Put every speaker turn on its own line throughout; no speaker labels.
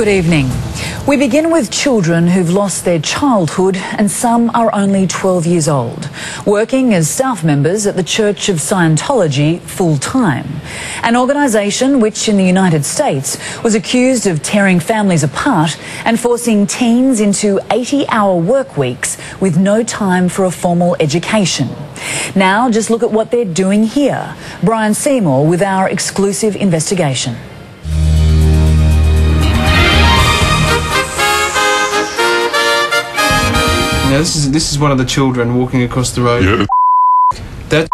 Good evening. We begin with children who've lost their childhood and some are only 12 years old, working as staff members at the Church of Scientology full-time, an organisation which in the United States was accused of tearing families apart and forcing teens into 80-hour work weeks with no time for a formal education. Now just look at what they're doing here. Brian Seymour with our exclusive investigation.
Now this is one of the children walking across the road.
Yeah.
That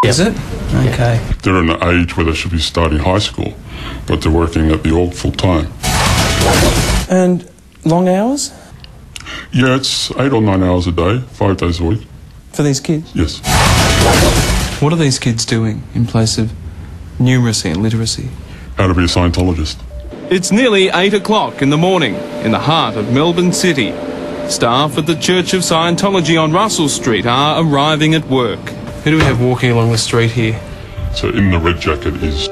is it? Okay.
They're in an age where they should be starting high school, but they're working at the org full time.
And long hours?
Yeah, it's 8 or 9 hours a day, 5 days a week.
For these kids?
Yes.
What are these kids doing in place of numeracy and literacy?
How to be a Scientologist.
It's nearly 8 o'clock in the morning in the heart of Melbourne City. Staff at the Church of Scientology on Russell Street are arriving at work.
Who do we have walking along the street here?
So in the red jacket is...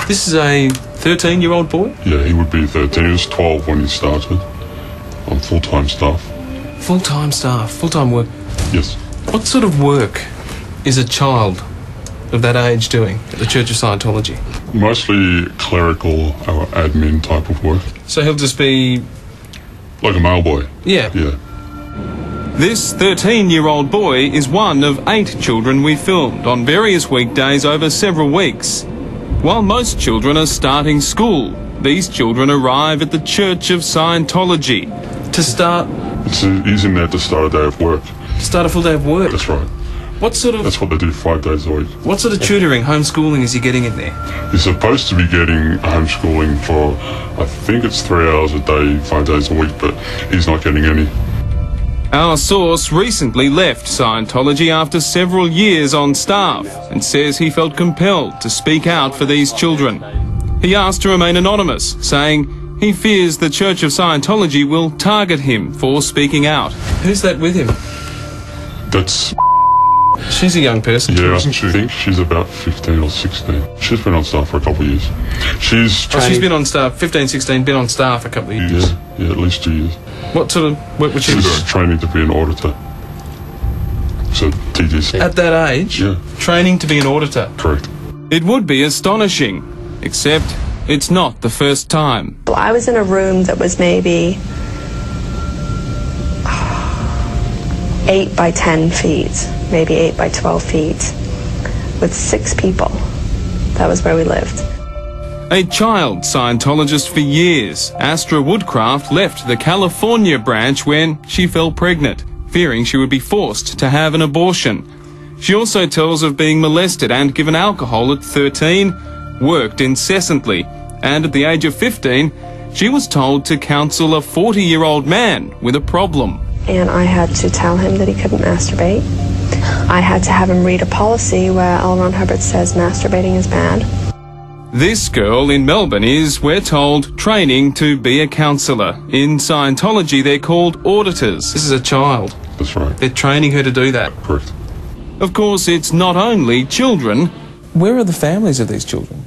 This is a 13-year-old boy?
Yeah, he would be 13. He was 12 when he started on full-time staff.
Full-time staff, full-time work.
Yes.
What sort of work is a child of that age doing at the Church of Scientology?
Mostly clerical or admin type of work.
So he'll just be...
Like a mailboy.
Yeah.
Yeah.
This 13-year-old boy is one of 8 children we filmed on various weekdays over several weeks. While most children are starting school, these children arrive at the Church of Scientology.
To start...
He's in there to start a day of work.
Start a full day of work?
That's right.
What sort of...
That's what they do 5 days a week.
What sort of tutoring, homeschooling is he getting in there?
He's supposed to be getting homeschooling for, I think it's 3 hours a day, 5 days a week, but he's not getting any.
Our source recently left Scientology after several years on staff and says he felt compelled to speak out for these children. He asked to remain anonymous, saying he fears the Church of Scientology will target him for speaking out.
Who's that with him?
That's...
She's a young person.
Yeah, I think she's about 15 or 16. She's been on staff for a couple of years. She's
been on staff, 15, 16, been on staff a couple of years.
Yeah, at least 2 years.
What sort of work would she be doing?
She's training to be an auditor. So, TDC.
At that age?
Yeah.
Training to be an auditor?
Correct.
It would be astonishing, except it's not the first time.
Well, I was in a room that was maybe 8 by 10 feet, maybe 8 by 12 feet, with 6 people. That was where we lived.
A child Scientologist for years, Astra Woodcraft left the California branch when she fell pregnant, fearing she would be forced to have an abortion. She also tells of being molested and given alcohol at 13, worked incessantly, and at the age of 15, she was told to counsel a 40-year-old man with a problem.
And I had to tell him that he couldn't masturbate. I had to have him read a policy where L. Ron Hubbard says masturbating is bad.
This girl in Melbourne is, we're told, training to be a counsellor. In Scientology, they're called auditors.
This is a child.
That's right.
They're training her to do that.
Correct.
Of course, it's not only children.
Where are the families of these children?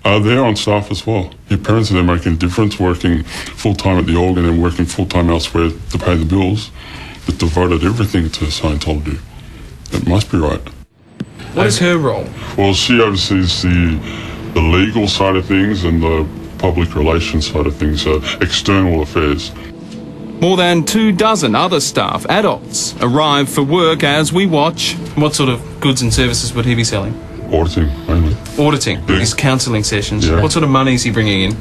They're on staff as well. Your parents are there making a difference, working full-time at the org and then working full-time elsewhere to pay the bills. They've devoted everything to Scientology. It must be right.
What is her role?
Well, she oversees the legal side of things and the public relations side of things, external affairs.
More than 24 other staff, adults, arrive for work as we watch.
What sort of goods and services would he be selling?
Auditing, mainly.
Auditing, these counselling sessions.
Yeah.
What sort of money is he bringing in?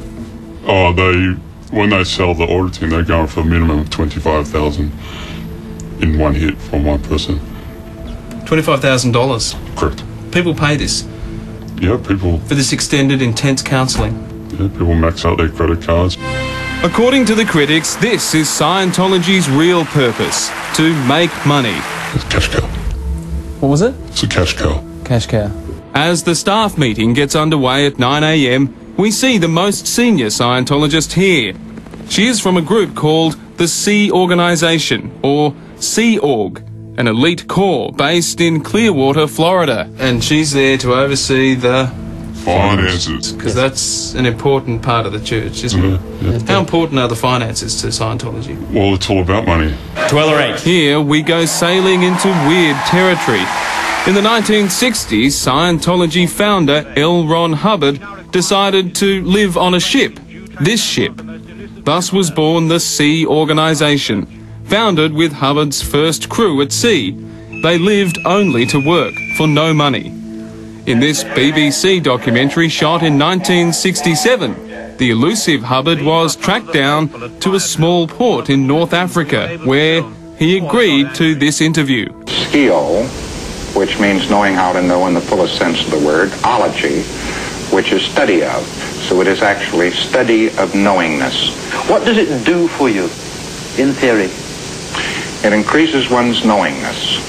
Oh, when they sell the auditing, they're going for a minimum of $25,000 in one hit from one person.
$25,000?
Correct.
People pay this?
Yeah, people...
For this extended, intense counselling?
Yeah, people max out their credit cards.
According to the critics, this is Scientology's real purpose, to make money.
It's a cash cow.
What was it?
It's a cash cow.
Cash cow.
As the staff meeting gets underway at 9 a.m, we see the most senior Scientologist here. She is from a group called the Sea Organization, or Sea Org, an elite corps based in Clearwater, Florida.
And she's there to oversee the
Finances.
Because that's an important part of the church, isn't it?
Yeah.
How important are the finances to Scientology?
Well, it's all about money.
12 or 8. Here we go sailing into weird territory. In the 1960s, Scientology founder L. Ron Hubbard decided to live on a ship, this ship. Thus was born the Sea Organisation, founded with Hubbard's first crew at sea. They lived only to work, for no money. In this BBC documentary shot in 1967, the elusive Hubbard was tracked down to a small port in North Africa, where he agreed to this interview.
Skio, which means knowing how to know in the fullest sense of the word, ology, which is study of. So it is actually study of knowingness.
What does it do for you, in theory?
It increases one's knowingness.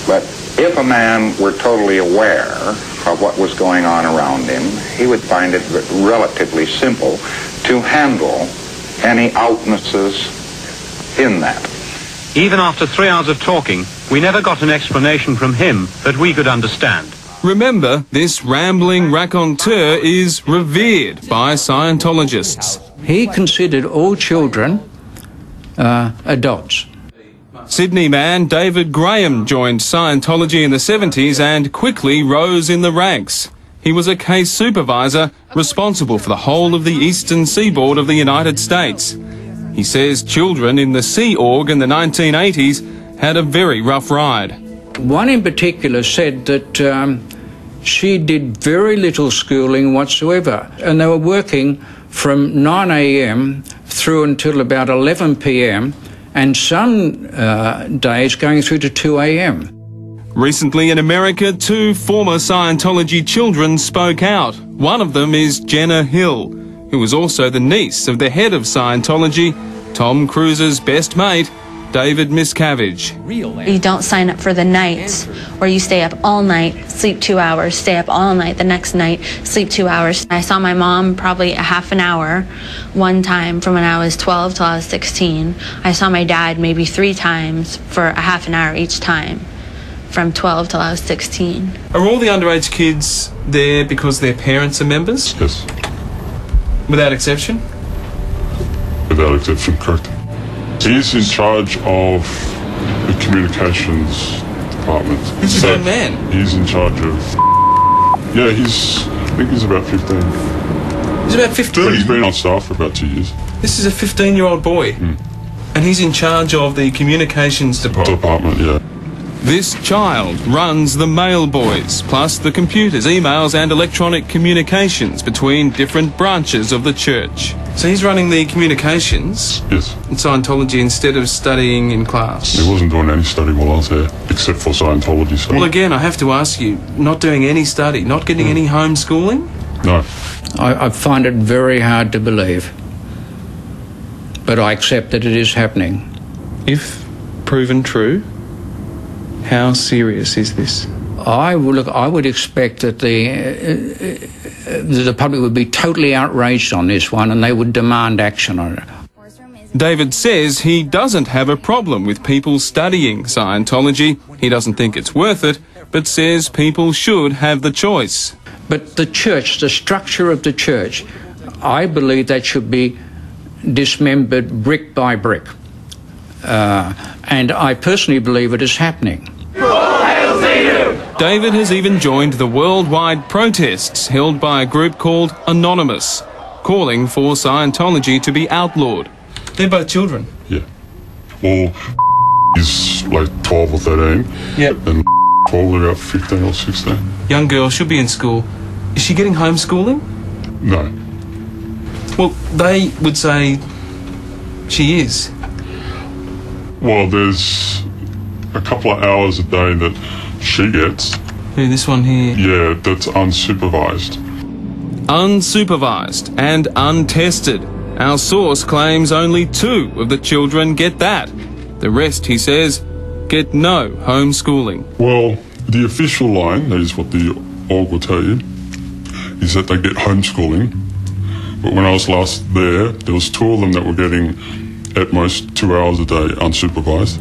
But if a man were totally aware of what was going on around him, he would find it relatively simple to handle any outnesses in that.
Even after 3 hours of talking, we never got an explanation from him that we could understand.
Remember, this rambling raconteur is revered by Scientologists.
He considered all children adults.
Sydney man David Graham joined Scientology in the 70s and quickly rose in the ranks. He was a case supervisor responsible for the whole of the eastern seaboard of the United States. He says children in the Sea Org in the 1980s had a very rough ride.
One in particular said that she did very little schooling whatsoever, and they were working from 9 a.m. through until about 11 p.m. and some days going through to 2 a.m.
Recently in America, 2 former Scientology children spoke out. One of them is Jenna Hill, who was also the niece of the head of Scientology, Tom Cruise's best mate, David Miscavige.
You don't sign up for the nights where you stay up all night, sleep 2 hours, stay up all night, the next night, sleep 2 hours. I saw my mom probably a half an hour one time from when I was 12 till I was 16. I saw my dad maybe 3 times for a half an hour each time from 12 till I was 16.
Are all the underage kids there because their parents are members?
Yes.
Without exception?
Without exception, correct. He's in charge of the communications department.
He's his own man.
He's in charge of... Yeah, I think he's about 15.
He's about 15?
But he's been on staff for about 2 years.
This is a 15-year-old boy. And he's in charge of the communications department.
Yeah.
This child runs the mail boys, plus the computers, emails and electronic communications between different branches of the church.
So he's running the communications
Yes.
in Scientology instead of studying in class?
He wasn't doing any study while I was there, except for Scientology study.
Well, again, I have to ask you, not doing any study, not getting any homeschooling?
No.
I find it very hard to believe, but I accept that it is happening.
If proven true, how serious is this?
I would expect that the public would be totally outraged on this one, and they would demand action on it.
David says he doesn't have a problem with people studying Scientology. He doesn't think it's worth it, but says people should have the choice.
But the church, the structure of the church, I believe that should be dismembered brick by brick. And I personally believe it is happening.
David has even joined the worldwide protests held by a group called Anonymous, calling for Scientology to be outlawed.
They're both children.
Yeah. Well, he's like 12 or 13.
Yep.
And probably about 15 or 16.
Young girl should be in school. Is she getting homeschooling?
No.
Well, they would say she is.
Well, there's a couple of hours a day that she gets.
Who, this one here?
Yeah, that's unsupervised.
Unsupervised and untested. Our source claims only 2 of the children get that. The rest, he says, get no homeschooling.
Well, the official line, that is what the org will tell you, is that they get homeschooling. But when I was last there was 2 of them that were getting at most 2 hours a day unsupervised.